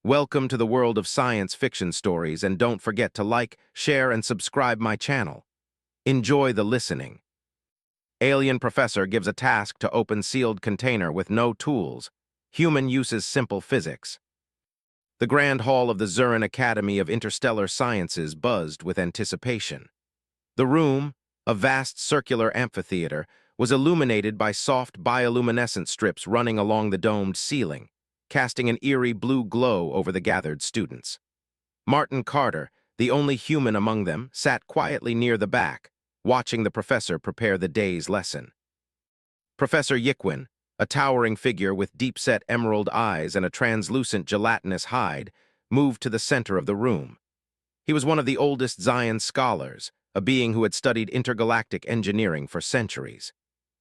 Welcome to the world of science fiction stories, and don't forget to like, share, and subscribe my channel. Enjoy the listening. Alien professor gives a task to open sealed container with no tools. Human uses simple physics. The grand hall of the Zurin Academy of Interstellar Sciences buzzed with anticipation. The room, a vast circular amphitheater, was illuminated by soft bioluminescent strips running along the domed ceiling, casting an eerie blue glow over the gathered students. Martin Carter, the only human among them, sat quietly near the back, watching the professor prepare the day's lesson. Professor Yiquin, a towering figure with deep-set emerald eyes and a translucent gelatinous hide, moved to the center of the room. He was one of the oldest Zion scholars, a being who had studied intergalactic engineering for centuries.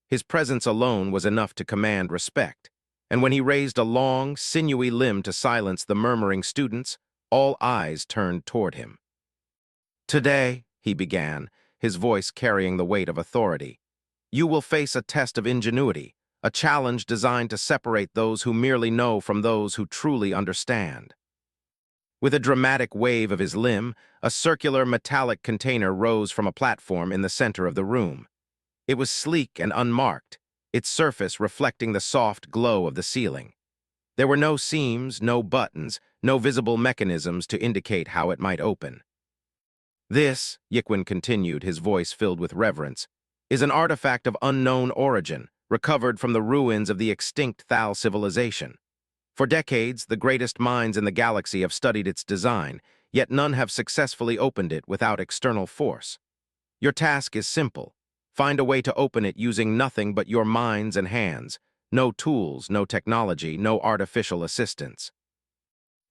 His presence alone was enough to command respect, and when he raised a long, sinewy limb to silence the murmuring students, all eyes turned toward him. "Today," he began, his voice carrying the weight of authority, "you will face a test of ingenuity, a challenge designed to separate those who merely know from those who truly understand." With a dramatic wave of his limb, a circular metallic container rose from a platform in the center of the room. It was sleek and unmarked, its surface reflecting the soft glow of the ceiling. There were no seams, no buttons, no visible mechanisms to indicate how it might open. "This," Yiquin continued, his voice filled with reverence, "is an artifact of unknown origin, recovered from the ruins of the extinct Thal civilization. For decades, the greatest minds in the galaxy have studied its design, yet none have successfully opened it without external force. Your task is simple. Find a way to open it using nothing but your minds and hands. No tools, no technology, no artificial assistance."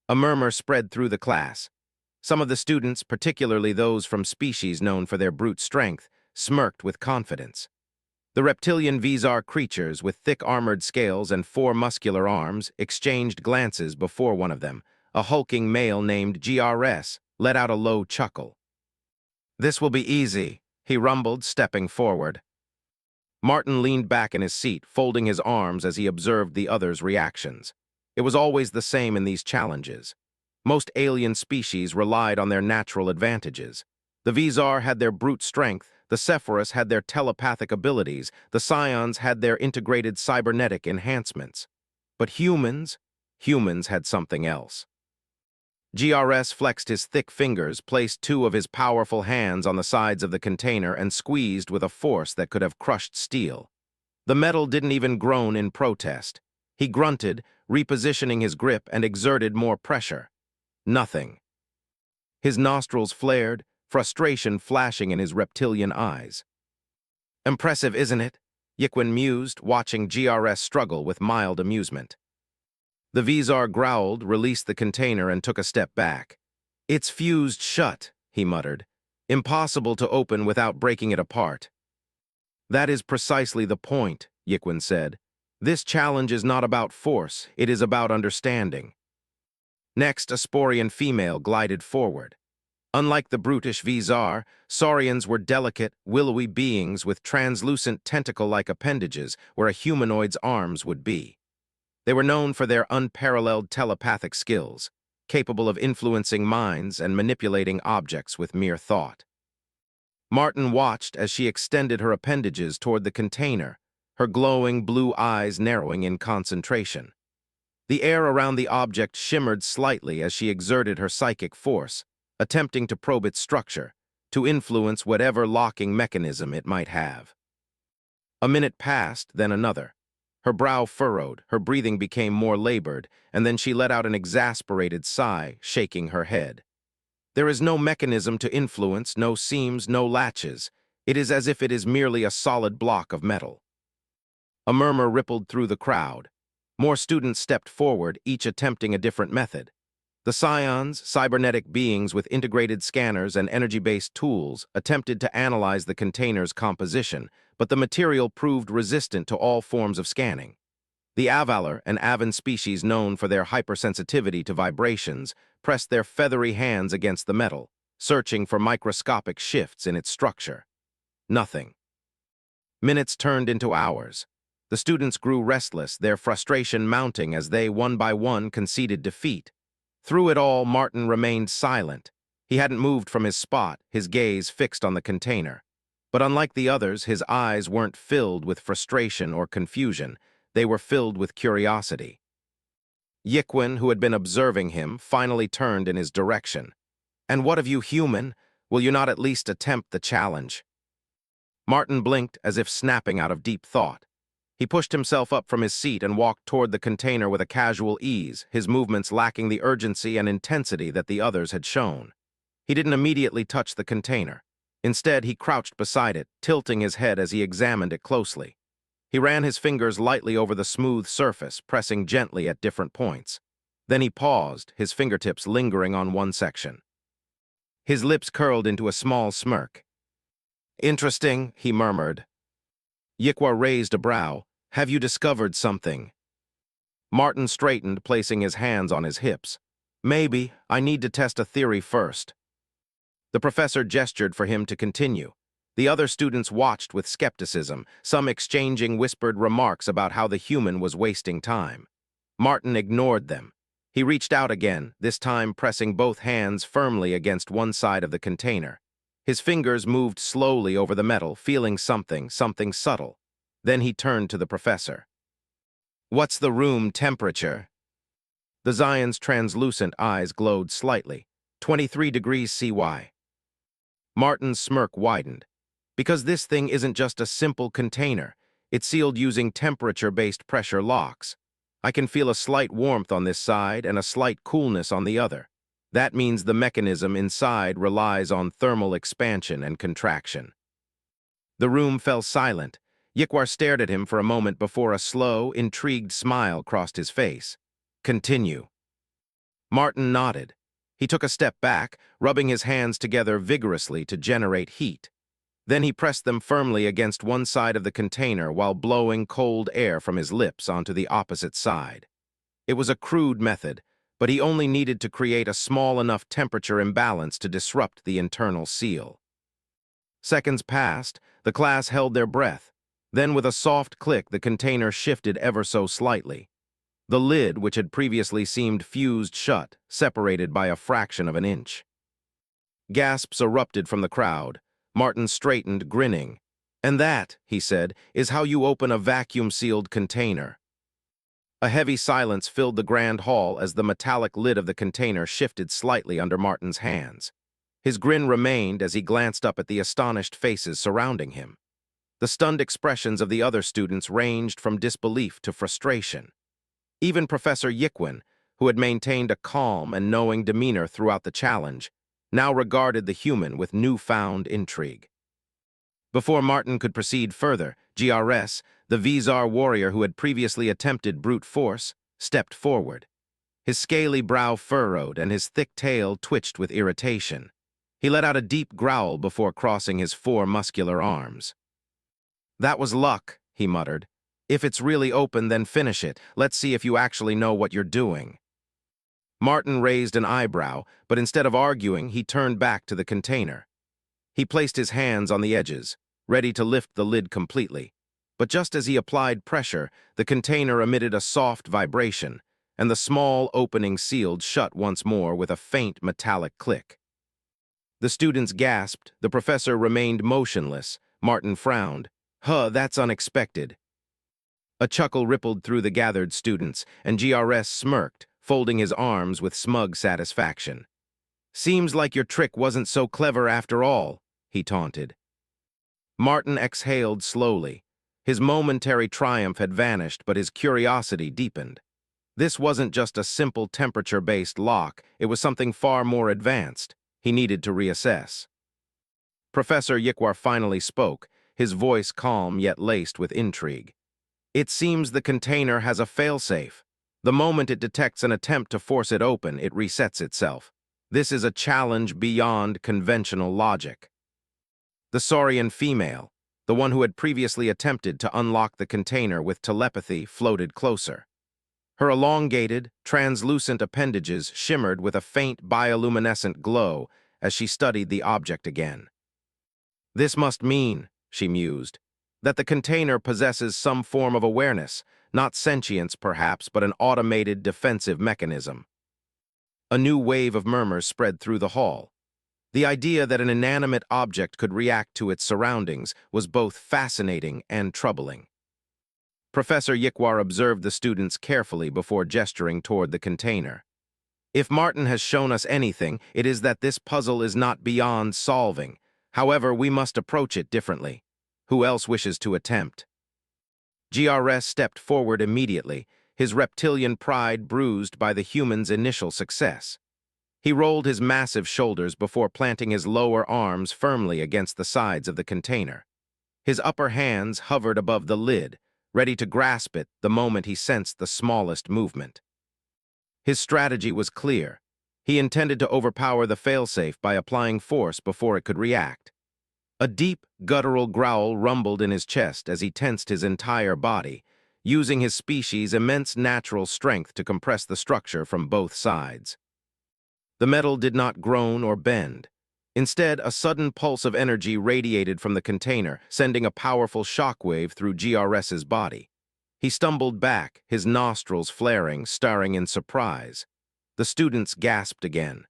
A murmur spread through the class. Some of the students, particularly those from species known for their brute strength, smirked with confidence. The reptilian Vizar creatures with thick armored scales and 4 muscular arms exchanged glances before one of them, a hulking male named GRS, let out a low chuckle. "This will be easy," he rumbled, stepping forward. Martin leaned back in his seat, folding his arms as he observed the others' reactions. It was always the same in these challenges. Most alien species relied on their natural advantages. The Vizar had their brute strength, the Sephoros had their telepathic abilities, the Scions had their integrated cybernetic enhancements. But humans had something else. GRS flexed his thick fingers, placed 2 of his powerful hands on the sides of the container, and squeezed with a force that could have crushed steel. The metal didn't even groan in protest. He grunted, repositioning his grip, and exerted more pressure. Nothing. His nostrils flared, frustration flashing in his reptilian eyes. "Impressive, isn't it?" Yiquin mused, watching GRS struggle with mild amusement. The Vizar growled, released the container, and took a step back. "It's fused shut," he muttered. "Impossible to open without breaking it apart." "That is precisely the point," Yiquin said. "This challenge is not about force, it is about understanding." Next, a Sporian female glided forward. Unlike the brutish Vizar, Saurians were delicate, willowy beings with translucent tentacle-like appendages where a humanoid's arms would be. They were known for their unparalleled telepathic skills, capable of influencing minds and manipulating objects with mere thought. Martin watched as she extended her appendages toward the container, her glowing blue eyes narrowing in concentration. The air around the object shimmered slightly as she exerted her psychic force, attempting to probe its structure, to influence whatever locking mechanism it might have. A minute passed, then another. Her brow furrowed, her breathing became more labored, and then she let out an exasperated sigh, shaking her head. "There is no mechanism to influence, no seams, no latches. It is as if it is merely a solid block of metal." A murmur rippled through the crowd. More students stepped forward, each attempting a different method. The Scions, cybernetic beings with integrated scanners and energy-based tools, attempted to analyze the container's composition, but the material proved resistant to all forms of scanning. The Avalar, an avan species known for their hypersensitivity to vibrations, pressed their feathery hands against the metal, searching for microscopic shifts in its structure. Nothing. Minutes turned into hours. The students grew restless, their frustration mounting as they, one by one, conceded defeat. Through it all, Martin remained silent. He hadn't moved from his spot, his gaze fixed on the container. But unlike the others, his eyes weren't filled with frustration or confusion. They were filled with curiosity. Yiquin, who had been observing him, finally turned in his direction. "And what of you, human? Will you not at least attempt the challenge?" Martin blinked as if snapping out of deep thought. He pushed himself up from his seat and walked toward the container with a casual ease, his movements lacking the urgency and intensity that the others had shown. He didn't immediately touch the container. Instead, he crouched beside it, tilting his head as he examined it closely. He ran his fingers lightly over the smooth surface, pressing gently at different points. Then he paused, his fingertips lingering on one section. His lips curled into a small smirk. "Interesting," he murmured. Yiquin raised a brow. "Have you discovered something?" Martin straightened, placing his hands on his hips. "Maybe. I need to test a theory first." The professor gestured for him to continue. The other students watched with skepticism, some exchanging whispered remarks about how the human was wasting time. Martin ignored them. He reached out again, this time pressing both hands firmly against one side of the container. His fingers moved slowly over the metal, feeling something subtle. Then he turned to the professor. "What's the room temperature?" The Zion's translucent eyes glowed slightly. 23 degrees CY. Martin's smirk widened. "Because this thing isn't just a simple container. It's sealed using temperature-based pressure locks. I can feel a slight warmth on this side and a slight coolness on the other. That means the mechanism inside relies on thermal expansion and contraction." The room fell silent. Yiquin stared at him for a moment before a slow, intrigued smile crossed his face. "Continue." Martin nodded. He took a step back, rubbing his hands together vigorously to generate heat. Then he pressed them firmly against one side of the container while blowing cold air from his lips onto the opposite side. It was a crude method, but he only needed to create a small enough temperature imbalance to disrupt the internal seal. Seconds passed, the class held their breath. Then with a soft click, the container shifted ever so slightly. The lid, which had previously seemed fused shut, separated by a fraction of an inch. Gasps erupted from the crowd. Martin straightened, grinning. "And that," he said, "is how you open a vacuum-sealed container." A heavy silence filled the grand hall as the metallic lid of the container shifted slightly under Martin's hands. His grin remained as he glanced up at the astonished faces surrounding him. The stunned expressions of the other students ranged from disbelief to frustration. Even Professor Yiquin, who had maintained a calm and knowing demeanor throughout the challenge, now regarded the human with newfound intrigue. Before Martin could proceed further, GRS, the Vizar warrior who had previously attempted brute force, stepped forward. His scaly brow furrowed and his thick tail twitched with irritation. He let out a deep growl before crossing his four muscular arms. "That was luck," he muttered. "If it's really open, then finish it. Let's see if you actually know what you're doing." Martin raised an eyebrow, but instead of arguing, he turned back to the container. He placed his hands on the edges, ready to lift the lid completely. But just as he applied pressure, the container emitted a soft vibration, and the small opening sealed shut once more with a faint metallic click. The students gasped, the professor remained motionless. Martin frowned. "Huh, that's unexpected." A chuckle rippled through the gathered students, and GRS smirked, folding his arms with smug satisfaction. "Seems like your trick wasn't so clever after all," he taunted. Martin exhaled slowly. His momentary triumph had vanished, but his curiosity deepened. This wasn't just a simple temperature-based lock, it was something far more advanced. He needed to reassess. Professor Yiquin finally spoke, his voice calm yet laced with intrigue. "It seems the container has a failsafe. The moment it detects an attempt to force it open, it resets itself. This is a challenge beyond conventional logic." The Saurian female, the one who had previously attempted to unlock the container with telepathy, floated closer. Her elongated, translucent appendages shimmered with a faint bioluminescent glow as she studied the object again. "This must mean," she mused, "that the container possesses some form of awareness, not sentience perhaps, but an automated defensive mechanism." A new wave of murmurs spread through the hall. The idea that an inanimate object could react to its surroundings was both fascinating and troubling. Professor Yikwar observed the students carefully before gesturing toward the container. If Martin has shown us anything, it is that this puzzle is not beyond solving. However, we must approach it differently. Who else wishes to attempt? GRS stepped forward immediately, his reptilian pride bruised by the human's initial success. He rolled his massive shoulders before planting his lower arms firmly against the sides of the container. His upper hands hovered above the lid, ready to grasp it the moment he sensed the smallest movement. His strategy was clear. He intended to overpower the failsafe by applying force before it could react. A deep, guttural growl rumbled in his chest as he tensed his entire body, using his species' immense natural strength to compress the structure from both sides. The metal did not groan or bend. Instead, a sudden pulse of energy radiated from the container, sending a powerful shockwave through GRS's body. He stumbled back, his nostrils flaring, staring in surprise. The students gasped again.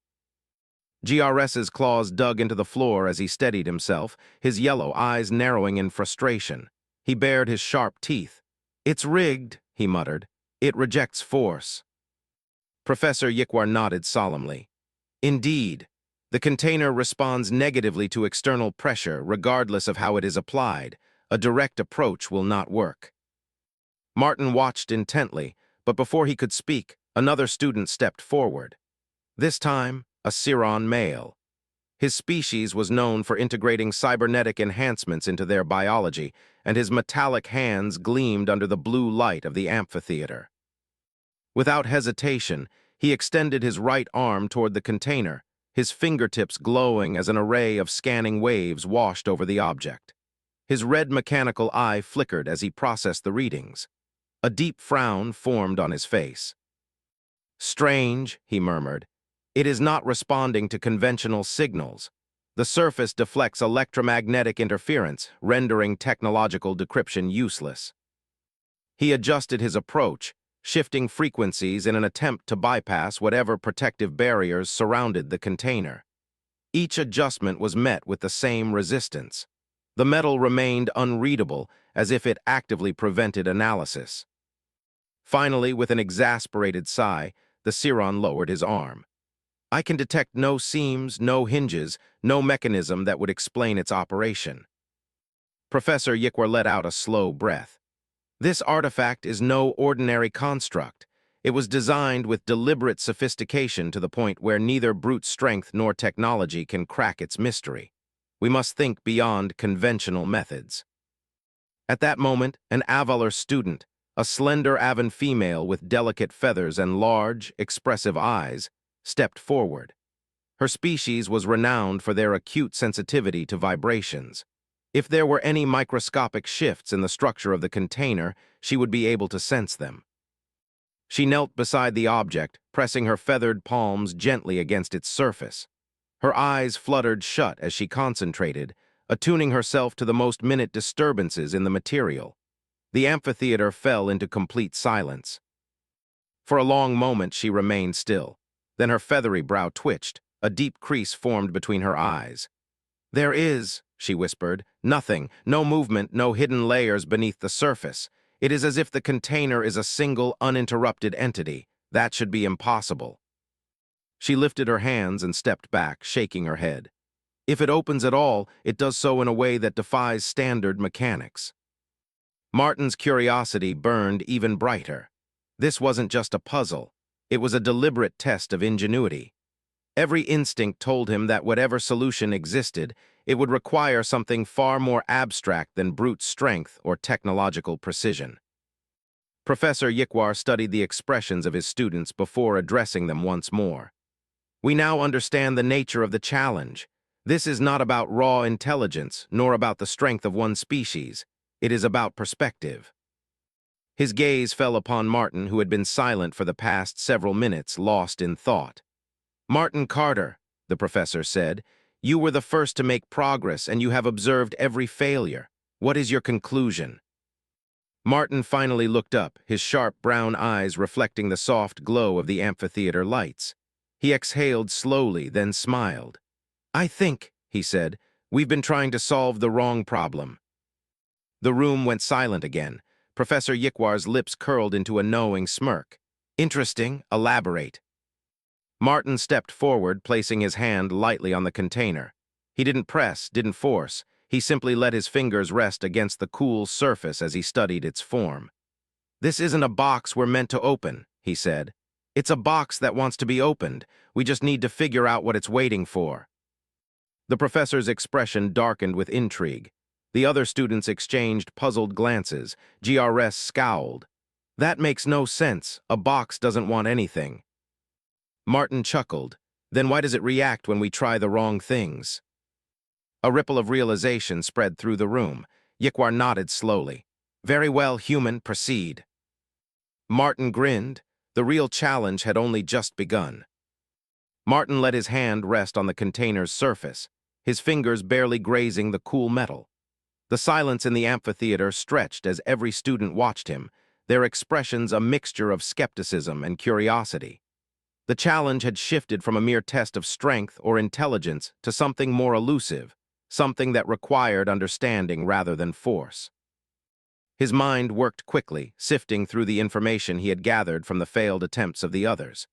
GRS's claws dug into the floor as he steadied himself, his yellow eyes narrowing in frustration. He bared his sharp teeth. "It's rigged," he muttered. "It rejects force." Professor Yikwar nodded solemnly. "Indeed. The container responds negatively to external pressure, regardless of how it is applied. A direct approach will not work." Martin watched intently, but before he could speak, another student stepped forward. This time, a Siron male. His species was known for integrating cybernetic enhancements into their biology, and his metallic hands gleamed under the blue light of the amphitheater. Without hesitation, he extended his right arm toward the container, his fingertips glowing as an array of scanning waves washed over the object. His red mechanical eye flickered as he processed the readings. A deep frown formed on his face. "Strange," he murmured. "It is not responding to conventional signals. The surface deflects electromagnetic interference, rendering technological decryption useless." He adjusted his approach, shifting frequencies in an attempt to bypass whatever protective barriers surrounded the container. Each adjustment was met with the same resistance. The metal remained unreadable, as if it actively prevented analysis. Finally, with an exasperated sigh, the Siron lowered his arm. "I can detect no seams, no hinges, no mechanism that would explain its operation." Professor Yikwar let out a slow breath. "This artifact is no ordinary construct. It was designed with deliberate sophistication to the point where neither brute strength nor technology can crack its mystery. We must think beyond conventional methods." At that moment, an Avalar student, a slender Avan female with delicate feathers and large, expressive eyes, stepped forward. Her species was renowned for their acute sensitivity to vibrations. If there were any microscopic shifts in the structure of the container, she would be able to sense them. She knelt beside the object, pressing her feathered palms gently against its surface. Her eyes fluttered shut as she concentrated, attuning herself to the most minute disturbances in the material. The amphitheater fell into complete silence. For a long moment she remained still. Then her feathery brow twitched, a deep crease formed between her eyes. "There is," she whispered, "nothing, no movement, no hidden layers beneath the surface. It is as if the container is a single, uninterrupted entity. That should be impossible." She lifted her hands and stepped back, shaking her head. "If it opens at all, it does so in a way that defies standard mechanics." Martin's curiosity burned even brighter. This wasn't just a puzzle. It was a deliberate test of ingenuity. Every instinct told him that whatever solution existed, it would require something far more abstract than brute strength or technological precision. Professor Yikwar studied the expressions of his students before addressing them once more. "We now understand the nature of the challenge. This is not about raw intelligence, nor about the strength of one species. It is about perspective." His gaze fell upon Martin, who had been silent for the past several minutes, lost in thought. "Martin Carter," the professor said, "you were the first to make progress, and you have observed every failure. What is your conclusion?" Martin finally looked up, his sharp brown eyes reflecting the soft glow of the amphitheater lights. He exhaled slowly, then smiled. "I think," he said, "we've been trying to solve the wrong problem." The room went silent again. Professor Yikwar's lips curled into a knowing smirk. "Interesting. Elaborate." Martin stepped forward, placing his hand lightly on the container. He didn't press, didn't force. He simply let his fingers rest against the cool surface as he studied its form. "This isn't a box we're meant to open," he said. "It's a box that wants to be opened. We just need to figure out what it's waiting for." The professor's expression darkened with intrigue. The other students exchanged puzzled glances. GRS scowled. "That makes no sense. A box doesn't want anything." Martin chuckled. "Then why does it react when we try the wrong things?" A ripple of realization spread through the room. Yikwar nodded slowly. "Very well, human, proceed." Martin grinned. The real challenge had only just begun. Martin let his hand rest on the container's surface, his fingers barely grazing the cool metal. The silence in the amphitheater stretched as every student watched him, their expressions a mixture of skepticism and curiosity. The challenge had shifted from a mere test of strength or intelligence to something more elusive, something that required understanding rather than force. His mind worked quickly, sifting through the information he had gathered from the failed attempts of the others.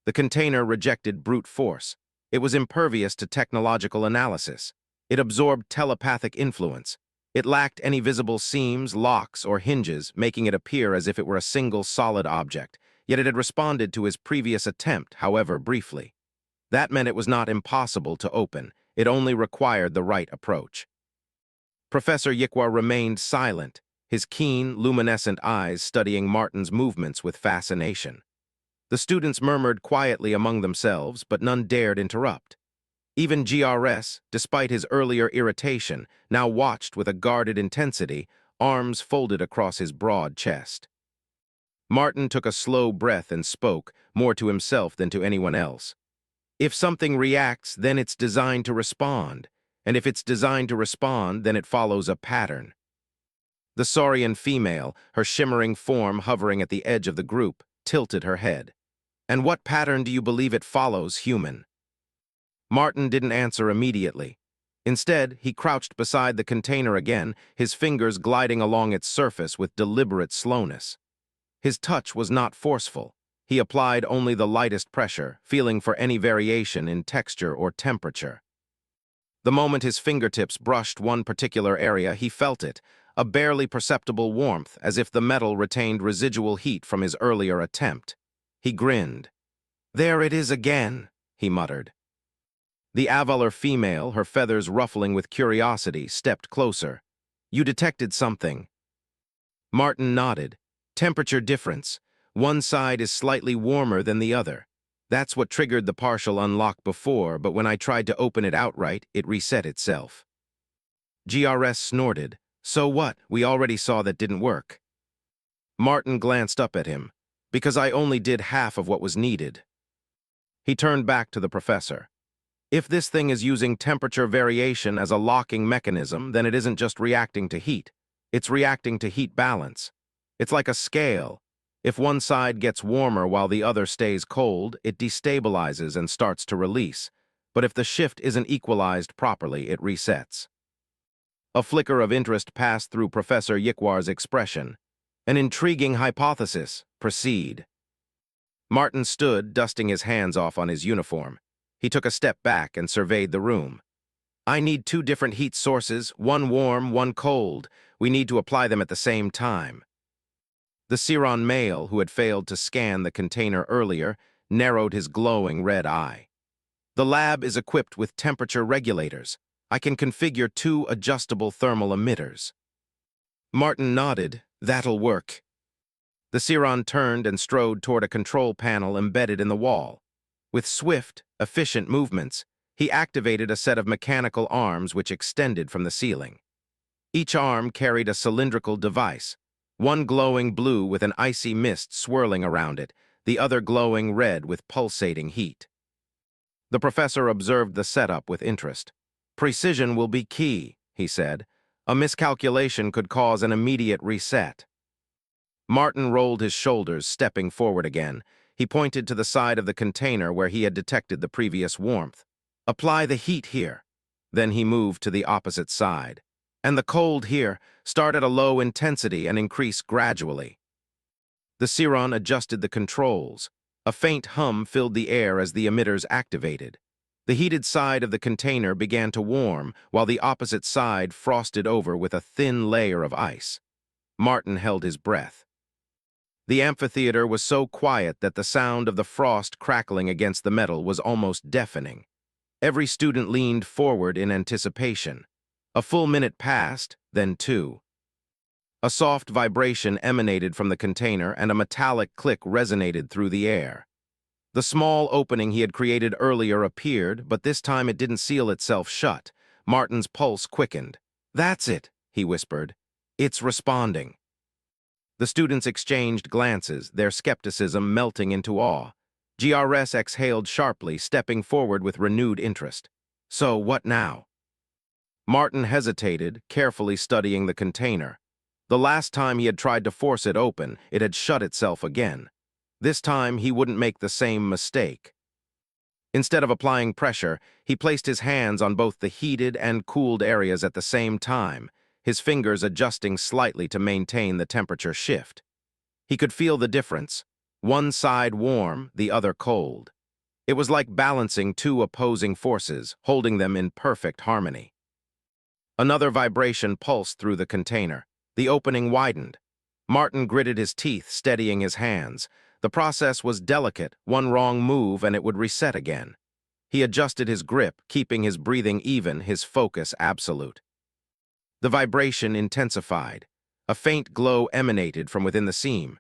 The container rejected brute force. It was impervious to technological analysis. It absorbed telepathic influence. It lacked any visible seams, locks, or hinges, making it appear as if it were a single solid object, yet it had responded to his previous attempt, however briefly. That meant it was not impossible to open. It only required the right approach. Professor Yikwar remained silent, his keen, luminescent eyes studying Martin's movements with fascination. The students murmured quietly among themselves, but none dared interrupt. Even GRS, despite his earlier irritation, now watched with a guarded intensity, arms folded across his broad chest. Martin took a slow breath and spoke, more to himself than to anyone else. "If something reacts, then it's designed to respond. And if it's designed to respond, then it follows a pattern." The saurian female, her shimmering form hovering at the edge of the group, tilted her head. "And what pattern do you believe it follows, human?" Martin didn't answer immediately. Instead, he crouched beside the container again, his fingers gliding along its surface with deliberate slowness. His touch was not forceful. He applied only the lightest pressure, feeling for any variation in texture or temperature. The moment his fingertips brushed one particular area, he felt it, a barely perceptible warmth, as if the metal retained residual heat from his earlier attempt. He grinned. "There it is again," he muttered. The Avalar female, her feathers ruffling with curiosity, stepped closer. "You detected something." Martin nodded. "Temperature difference. One side is slightly warmer than the other. That's what triggered the partial unlock before, but when I tried to open it outright, it reset itself." GRS snorted. "So what? We already saw that didn't work." Martin glanced up at him. "Because I only did half of what was needed." He turned back to the professor. "If this thing is using temperature variation as a locking mechanism, then it isn't just reacting to heat. It's reacting to heat balance. It's like a scale. If one side gets warmer while the other stays cold, it destabilizes and starts to release. But if the shift isn't equalized properly, it resets." A flicker of interest passed through Professor Yikwar's expression. "An intriguing hypothesis. Proceed." Martin stood, dusting his hands off on his uniform. He took a step back and surveyed the room. "I need two different heat sources, one warm, one cold. We need to apply them at the same time." The Siron male, who had failed to scan the container earlier, narrowed his glowing red eye. "The lab is equipped with temperature regulators. I can configure two adjustable thermal emitters." Martin nodded. "That'll work." The Siron turned and strode toward a control panel embedded in the wall. With swift, efficient movements, he activated a set of mechanical arms which extended from the ceiling. Each arm carried a cylindrical device, one glowing blue with an icy mist swirling around it, the other glowing red with pulsating heat. The professor observed the setup with interest. "Precision will be key," he said. "A miscalculation could cause an immediate reset." Martin rolled his shoulders, stepping forward again. He pointed to the side of the container where he had detected the previous warmth. Apply the heat here. Then he moved to the opposite side. And the cold here start at a low intensity and increase gradually. The Siron adjusted the controls. A faint hum filled the air as the emitters activated. The heated side of the container began to warm, while the opposite side frosted over with a thin layer of ice. Martin held his breath. The amphitheater was so quiet that the sound of the frost crackling against the metal was almost deafening. Every student leaned forward in anticipation. A full minute passed, then two. A soft vibration emanated from the container and a metallic click resonated through the air. The small opening he had created earlier appeared, but this time it didn't seal itself shut. Martin's pulse quickened. "That's it," he whispered. "It's responding." The students exchanged glances, their skepticism melting into awe. GRS exhaled sharply, stepping forward with renewed interest. "So, what now?" Martin hesitated, carefully studying the container. The last time he had tried to force it open, it had shut itself again. This time, he wouldn't make the same mistake. Instead of applying pressure, he placed his hands on both the heated and cooled areas at the same time, his fingers adjusting slightly to maintain the temperature shift. He could feel the difference, one side warm, the other cold. It was like balancing two opposing forces, holding them in perfect harmony. Another vibration pulsed through the container. The opening widened. Martin gritted his teeth, steadying his hands. The process was delicate, one wrong move and it would reset again. He adjusted his grip, keeping his breathing even, his focus absolute. The vibration intensified. A faint glow emanated from within the seam.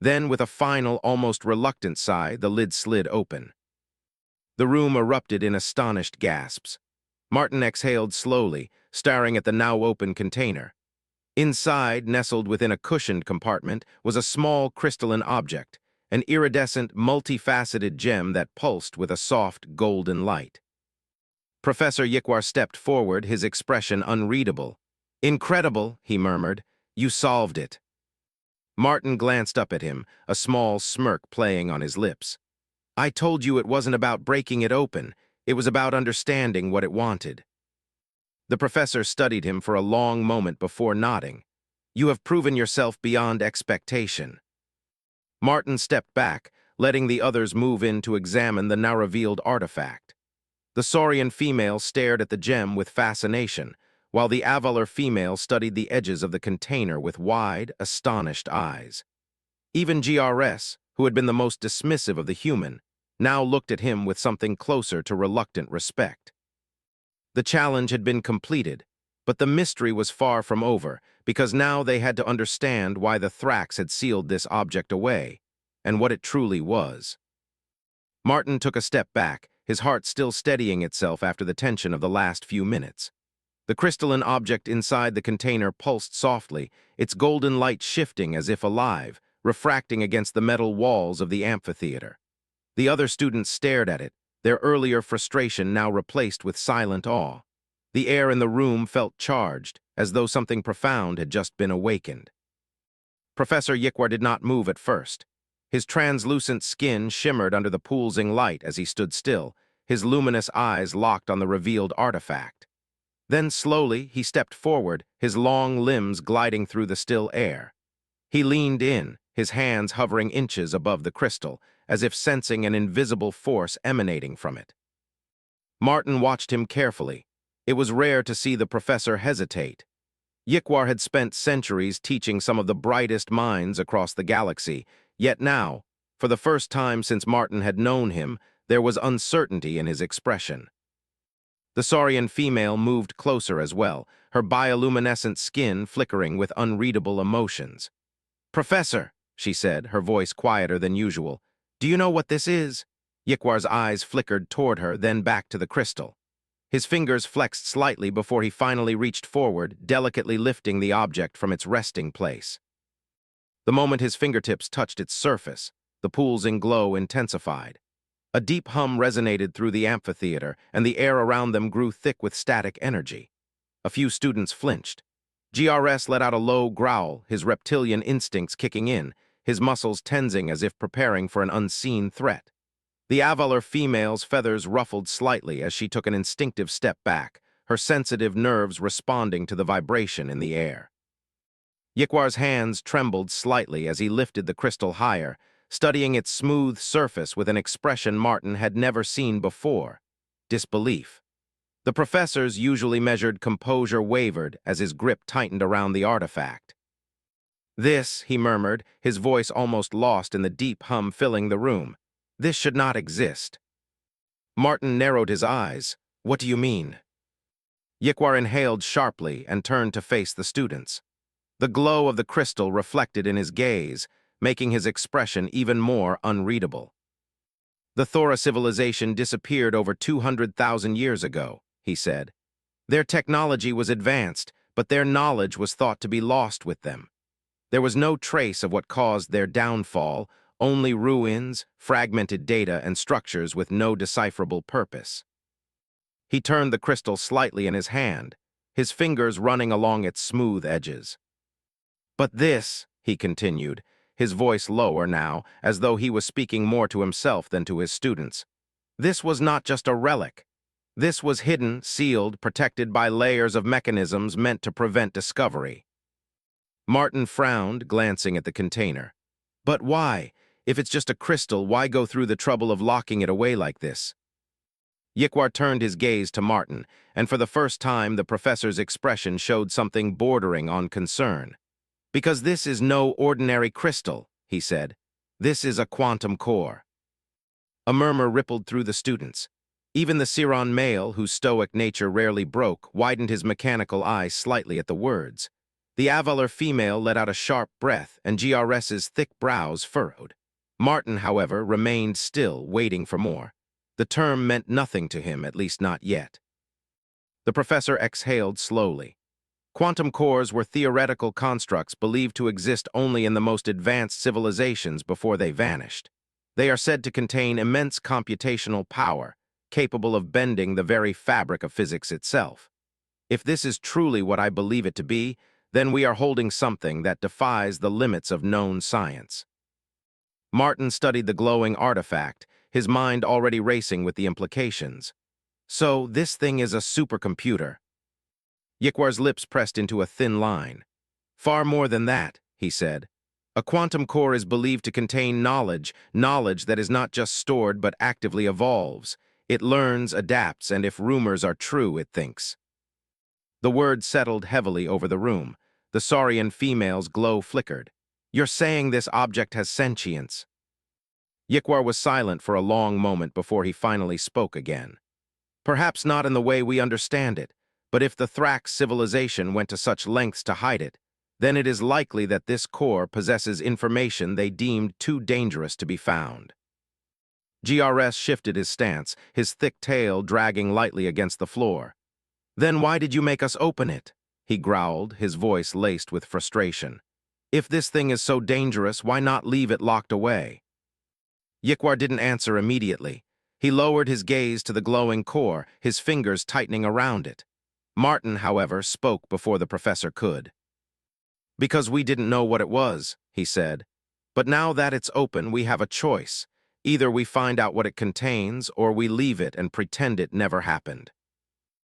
Then, with a final, almost reluctant sigh, the lid slid open. The room erupted in astonished gasps. Martin exhaled slowly, staring at the now open container. Inside, nestled within a cushioned compartment, was a small crystalline object, an iridescent, multifaceted gem that pulsed with a soft, golden light. Professor Yikwar stepped forward, his expression unreadable. "Incredible," he murmured. "You solved it." Martin glanced up at him, a small smirk playing on his lips. "I told you it wasn't about breaking it open. It was about understanding what it wanted." The professor studied him for a long moment before nodding. "You have proven yourself beyond expectation." Martin stepped back, letting the others move in to examine the now revealed artifact. The Saurian female stared at the gem with fascination, while the Avalar female studied the edges of the container with wide, astonished eyes. Even GRS, who had been the most dismissive of the human, now looked at him with something closer to reluctant respect. The challenge had been completed, but the mystery was far from over, because now they had to understand why the Thrax had sealed this object away, and what it truly was. Martin took a step back, his heart still steadying itself after the tension of the last few minutes. The crystalline object inside the container pulsed softly, its golden light shifting as if alive, refracting against the metal walls of the amphitheater. The other students stared at it, their earlier frustration now replaced with silent awe. The air in the room felt charged, as though something profound had just been awakened. Professor Yikwar did not move at first. His translucent skin shimmered under the pulsing light as he stood still, his luminous eyes locked on the revealed artifact. Then slowly he stepped forward, his long limbs gliding through the still air. He leaned in, his hands hovering inches above the crystal, as if sensing an invisible force emanating from it. Martin watched him carefully. It was rare to see the professor hesitate. Yikwar had spent centuries teaching some of the brightest minds across the galaxy, yet now, for the first time since Martin had known him, there was uncertainty in his expression. The Saurian female moved closer as well, her bioluminescent skin flickering with unreadable emotions. "Professor," she said, her voice quieter than usual, "do you know what this is?" Yikwar's eyes flickered toward her, then back to the crystal. His fingers flexed slightly before he finally reached forward, delicately lifting the object from its resting place. The moment his fingertips touched its surface, the pulsing glow intensified. A deep hum resonated through the amphitheater, and the air around them grew thick with static energy. A few students flinched. GRS let out a low growl, his reptilian instincts kicking in. his muscles tensing as if preparing for an unseen threat. The avalar female's feathers ruffled slightly as she took an instinctive step back, her sensitive nerves responding to the vibration in the air. Yikwar's hands trembled slightly as he lifted the crystal higher, studying its smooth surface with an expression Martin had never seen before: disbelief. The professor's usually measured composure wavered as his grip tightened around the artifact. "This," he murmured, his voice almost lost in the deep hum filling the room. "This should not exist." Martin narrowed his eyes. "What do you mean?" Yikwar inhaled sharply and turned to face the students. The glow of the crystal reflected in his gaze, making his expression even more unreadable. "The Thora civilization disappeared over 200,000 years ago," he said. "Their technology was advanced, but their knowledge was thought to be lost with them. There was no trace of what caused their downfall, only ruins, fragmented data, and structures with no decipherable purpose." He turned the crystal slightly in his hand, his fingers running along its smooth edges. "But this," he continued, his voice lower now, as though he was speaking more to himself than to his students, "this was not just a relic. This was hidden, sealed, protected by layers of mechanisms meant to prevent discovery." Martin frowned, glancing at the container. "But why? If it's just a crystal, why go through the trouble of locking it away like this?" Yikwar turned his gaze to Martin, and for the first time the professor's expression showed something bordering on concern. "Because this is no ordinary crystal," he said. "This is a quantum core." A murmur rippled through the students. Even the Siron male, whose stoic nature rarely broke, widened his mechanical eyes slightly at the words. The avalar female let out a sharp breath, and GRS's thick brows furrowed. Martin, however, remained still, waiting for more. The term meant nothing to him, at least not yet. The professor exhaled slowly. Quantum cores were theoretical constructs believed to exist only in the most advanced civilizations before they vanished. They are said to contain immense computational power, capable of bending the very fabric of physics itself. If this is truly what I believe it to be, then we are holding something that defies the limits of known science. Martin studied the glowing artifact, his mind already racing with the implications. "So, this thing is a supercomputer." Yikwar's lips pressed into a thin line. "Far more than that," he said. "A quantum core is believed to contain knowledge that is not just stored but actively evolves. It learns, adapts, and if rumors are true, it thinks." The word settled heavily over the room. The Saurian female's glow flickered. "You're saying this object has sentience?" Yikwar was silent for a long moment before he finally spoke again. "Perhaps not in the way we understand it. But if the Thrax civilization went to such lengths to hide it, then it is likely that this core possesses information they deemed too dangerous to be found." GRS shifted his stance, his thick tail dragging lightly against the floor. "Then why did you make us open it?" he growled, his voice laced with frustration. "If this thing is so dangerous, why not leave it locked away?" Yikwar didn't answer immediately. He lowered his gaze to the glowing core, his fingers tightening around it. Martin, however, spoke before the professor could. "Because we didn't know what it was," he said. "But now that it's open, we have a choice. Either we find out what it contains, or we leave it and pretend it never happened."